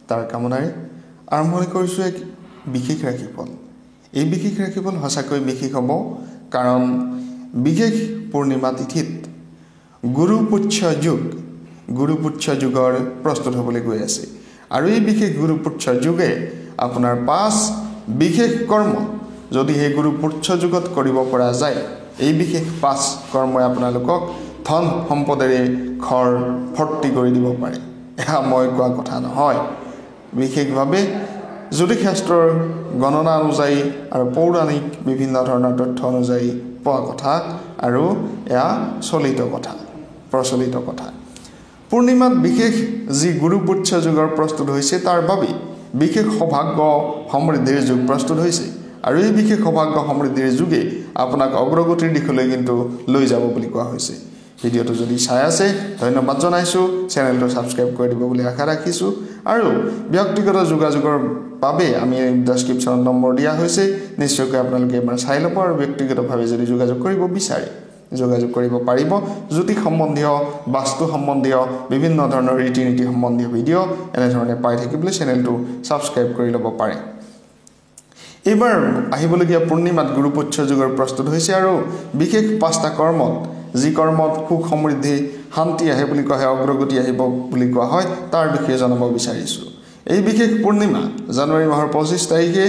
তাৰ কামনাৰে আৰম্ভণি কৰিছোঁ এক বিশেষ ৰাশিফল। এই বিশেষ ৰাশিফল সঁচাকৈ বিশেষ হ'ব, কাৰণ বিশেষ পূৰ্ণিমা তিথিত গুৰুপুচ্ছ যুগৰ প্ৰস্তুত হ'বলৈ গৈ আছে। আৰু এই বিশেষ গুৰুপুচ্ছ যুগে আপোনাৰ 5 বিশেষ কৰ্ম যদি সেই গুৰুপুচ্ছ যুগত কৰিব পৰা যায়, এই বিশেষ 5 কৰ্মই আপোনালোকক ধন সম্পদেৰে ঘৰ ভৰ্তি কৰি দিব পাৰে। এয়া মই কোৱা কথা নহয়, বিশেষভাৱে জ্যোতিষশাস্ত্ৰৰ গণনা অনুযায়ী আৰু পৌৰাণিক বিভিন্ন ধৰণৰ তথ্য অনুযায়ী পোৱা কথা, আৰু এয়া প্ৰচলিত কথা। পূৰ্ণিমাত বিশেষ যি গুৰুপুচ্ছ যুগৰ প্ৰস্তুত হৈছে, তাৰ বাবে বিশেষ সৌভাগ্য সমৃদ্ধিৰ যুগ প্ৰস্তুত হৈছে। আৰু এই বিশেষ সৌভাগ্য সমৃদ্ধিৰ যুগে আপোনাক অগ্ৰগতিৰ দিশলৈ কিন্তু লৈ যাব বুলি কোৱা হৈছে। ভিডিঅ'টো যদি চাই আছে ধন্যবাদ জনাইছোঁ। চেনেলটো ছাবস্ক্ৰাইব কৰি দিব বুলি আশা ৰাখিছোঁ। আৰু ব্যক্তিগত যোগাযোগৰ বাবে আমি ডেছক্ৰিপশ্যনত নম্বৰ দিয়া হৈছে, নিশ্চয়কৈ আপোনালোকে এবাৰ চাই ল'ব। আৰু ব্যক্তিগতভাৱে যদি যোগাযোগ কৰিব বিচাৰে যোগাযোগ কৰিব পাৰিব। জ্যোতিষ সম্বন্ধীয়, বাস্তু সম্বন্ধীয়, বিভিন্ন ধৰণৰ ৰীতি নীতি সম্বন্ধীয় ভিডিঅ' এনেধৰণে পাই থাকিবলৈ চেনেলটো ছাবস্ক্ৰাইব কৰি ল'ব পাৰে। এইবাৰ আহিবলগীয়া পূৰ্ণিমাত গুৰুপুচ্ছ যুগৰ প্ৰস্তুত হৈছে, আৰু বিশেষ 5টা কৰ্মত, যি কৰ্মত সুখ সমৃদ্ধি শান্তি আহে বুলি কোৱা হয়, অগ্ৰগতি আহিব বুলি কোৱা হয়, তাৰ বিষয়ে জনাব বিচাৰিছোঁ। এই বিশেষ পূৰ্ণিমা জানুৱাৰী মাহৰ 25 তাৰিখে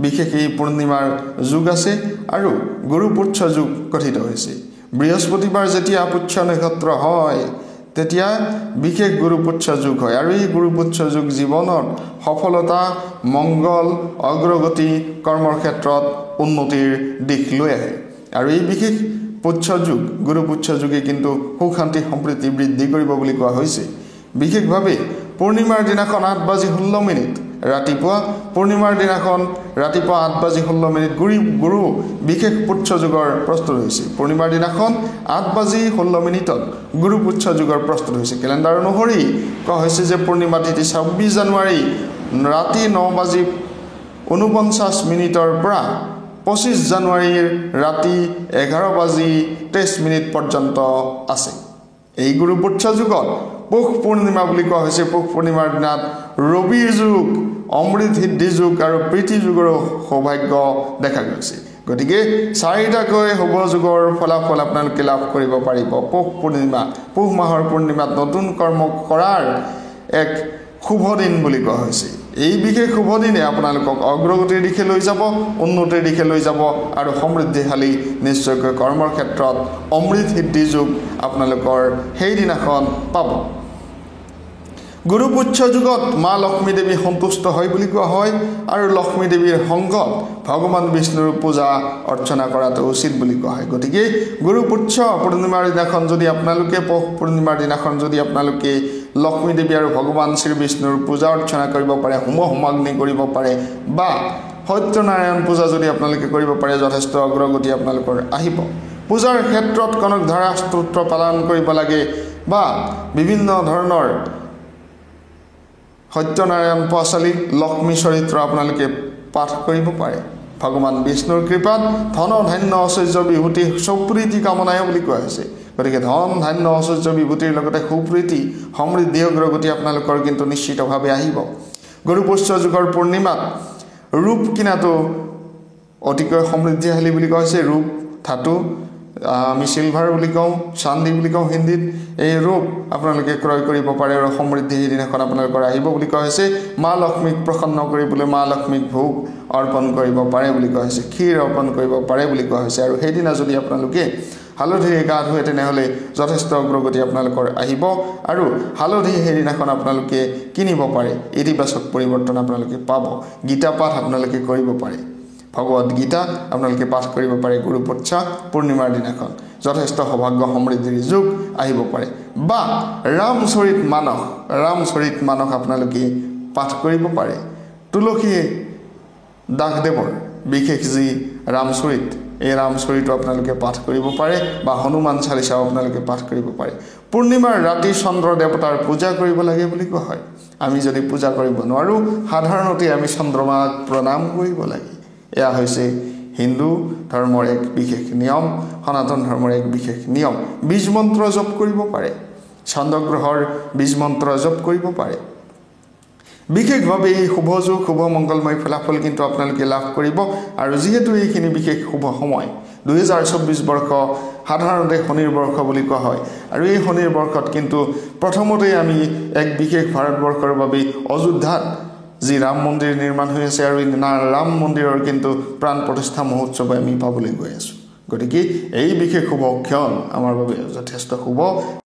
বিশেষ এই পূৰ্ণিমাৰ যুগ আছে, আৰু গুৰুপুচ্ছ যুগ গঠিত হৈছে। বৃহস্পতিবাৰ যেতিয়া পুচ্ছ নক্ষত্ৰ হয়, তেতিয়া বিশেষ গুৰুপুচ্ছ যুগ হয়। আৰু এই গুৰুপুচ্ছ যুগ জীৱনত সফলতা, মংগল, অগ্ৰগতি, কৰ্মৰ ক্ষেত্ৰত উন্নতিৰ দিশ লৈ আহে। আৰু এই বিশেষ গুৰুপুচ্ছ যুগে কিন্তু সুখ শান্তি সম্প্ৰীতি বৃদ্ধি কৰিব বুলি কোৱা হৈছে। বিশেষভাৱে পূৰ্ণিমাৰ দিনাখন 8:16 ৰাতিপুৱা, পূৰ্ণিমাৰ দিনাখন ৰাতিপুৱা 8:16 গুৰু বিশেষ পুচ্ছ যুগৰ প্ৰস্তুত হৈছে। পূৰ্ণিমাৰ দিনাখন 8:16 গুৰুপুচ্ছ যুগৰ প্ৰস্তুত হৈছে। কেলেণ্ডাৰ অনুসৰি কোৱা হৈছে যে পূৰ্ণিমা তিথি 26 জানুৱাৰী ৰাতি 9:49 পৰা 25 জানুৱাৰীৰ ৰাতি 11:23 পৰ্যন্ত আছে। এই গুৰুপুচ্ছ যুগত পুষ পূৰ্ণিমা বুলি কোৱা হৈছে। পুষ পূৰ্ণিমাৰ দিনাত ৰবিৰ যুগ, অমৃত সিদ্ধি যুগ আৰু প্ৰীতি যুগৰো সৌভাগ্য দেখা গৈছে। গতিকে 4টাকৈ শুভ যুগৰ ফলাফল আপোনালোকে লাভ কৰিব পাৰিব। পুহ মাহৰ পূৰ্ণিমাত নতুন কৰ্ম কৰাৰ এক শুভ দিন বুলি কোৱা হৈছে। এই বিশেষ শুভ দিনে আপোনালোকক অগ্ৰগতিৰ দিশে লৈ যাব, উন্নতিৰ দিশে লৈ যাব, আৰু সমৃদ্ধিশালী নিশ্চয়কৈ কৰ্মৰ ক্ষেত্ৰত অমৃত সিদ্ধি যুগ আপোনালোকৰ সেইদিনাখন পাব। গুৰুপুচ্ছ যুগত মা লক্ষ্মী দেৱী সন্তুষ্ট হয় বুলি কোৱা হয়, আৰু লক্ষ্মী দেৱীৰ সংগত ভগৱান বিষ্ণুৰ পূজা অৰ্চনা কৰাটো উচিত বুলি কোৱা হয়। গতিকে গুৰুপুচ্ছ পূৰ্ণিমাৰ দিনাখন যদি আপোনালোকে পূৰ্ণিমাৰ দিনাখন যদি আপোনালোকে লক্ষ্মী দেৱী আৰু ভগৱান শ্ৰী বিষ্ণুৰ পূজা অৰ্চনা কৰিব পাৰে, হোমাগ্নি কৰিব পাৰে, বা সত্যনাৰায়ণ পূজা যদি আপোনালোকে কৰিব পাৰে, যথেষ্ট অগ্ৰগতি আপোনালোকৰ আহিব। পূজাৰ ক্ষেত্ৰত কনকধাৰা স্তোত্ৰ পালন কৰিব লাগে, বা বিভিন্ন ধৰণৰ সত্যনাৰায়ণ পাঁচালী, লক্ষ্মী চৰিত্ৰ আপোনালোকে পাঠ কৰিব পাৰে। ভগৱান বিষ্ণুৰ কৃপাত ধন ধান্য ঐশ্বৰ্য বিভূতি সুপ্ৰীতি কামনায় বুলি কোৱা হৈছে। গতিকে ধন ধান্য ঐশ্বৰ্য বিভূতিৰ লগতে সুপ্ৰীতি সমৃদ্ধি অগ্ৰগতি আপোনালোকৰ কিন্তু নিশ্চিতভাৱে আহিব। গুৰুপুচ্ছ যুগৰ পূৰ্ণিমাত ৰূপ কিনাটো অতিকৈ সমৃদ্ধিশালী বুলি কোৱা হৈছে। ৰূপ ধাতু আমি চিলভাৰ বুলি কওঁ, চান্দি বুলি কওঁ হিন্দীত। এই ৰূপ আপোনালোকে ক্ৰয় কৰিব পাৰে, আৰু সমৃদ্ধি সেইদিনাখন আপোনালোকৰ আহিব বুলি কোৱা হৈছে। মা লক্ষ্মীক প্ৰসন্ন কৰিবলৈ মা লক্ষ্মীক ভোগ অৰ্পণ কৰিব পাৰে বুলি কোৱা হৈছে, ক্ষীৰ অৰ্পণ কৰিব পাৰে বুলি কোৱা হৈছে। আৰু সেইদিনা যদি আপোনালোকে হালধিৰে গা ধুৱে, তেনেহ'লে যথেষ্ট অগ্ৰগতি আপোনালোকৰ আহিব। আৰু হালধি সেইদিনাখন আপোনালোকে কিনিব পাৰে, ইতিবাচক পৰিৱৰ্তন আপোনালোকে পাব। গীতা পাঠ আপোনালোকে কৰিব পাৰে, ভগৱদ গীতা আপোনালোকে পাঠ কৰিব পাৰে গুৰুপুচ্ছ পূৰ্ণিমাৰ দিনাখন। যথেষ্ট সৌভাগ্য সমৃদ্ধিৰ যুগ আহিব পাৰে। বা ৰামচৰিত মানস আপোনালোকে পাঠ কৰিব পাৰে। তুলসী দাসদেৱৰ বিশেষ যি ৰামচৰিত, এই ৰামচৰিত আপোনালোকে পাঠ কৰিব পাৰে, বা হনুমান চালিচাও আপোনালোকে পাঠ কৰিব পাৰে। পূৰ্ণিমাৰ ৰাতি চন্দ্ৰ দেৱতাৰ পূজা কৰিব লাগে বুলি কোৱা হয়। আমি যদি পূজা কৰিব নোৱাৰোঁ, সাধাৰণতে আমি চন্দ্ৰমাক প্ৰণাম কৰিব লাগে। এয়া হৈছে হিন্দু ধৰ্মৰ এক বিশেষ নিয়ম, সনাতন ধৰ্মৰ এক বিশেষ নিয়ম। বীজ মন্ত্ৰ জপ কৰিব পাৰে, চন্দ্ৰগ্ৰহৰ বীজ মন্ত্ৰ জপ কৰিব পাৰে। বিশেষভাৱে এই শুভ যোগ শুভ মংগলময় ফলাফল কিন্তু আপোনালোকে লাভ কৰিব আৰু যেহেতু এইখিনি বিশেষ শুভ সময় 2024 বৰ্ষ সাধাৰণতে শনিৰ বৰ্ষ বুলি কোৱা হয় আৰু এই শনিৰ বৰ্ষত কিন্তু প্ৰথমতে আমি এক বিশেষ ভাৰতবৰ্ষৰ বাবে অযোধ্যাত যি ৰাম মন্দিৰ নিৰ্মাণ হৈ আছে আৰু এই ৰাম মন্দিৰৰ কিন্তু প্ৰাণ প্ৰতিষ্ঠা মহোৎসৱ আমি পাবলৈ গৈ আছো গতিকে এই বিশেষ শুভ ক্ষণ আমাৰ বাবে যথেষ্ট শুভ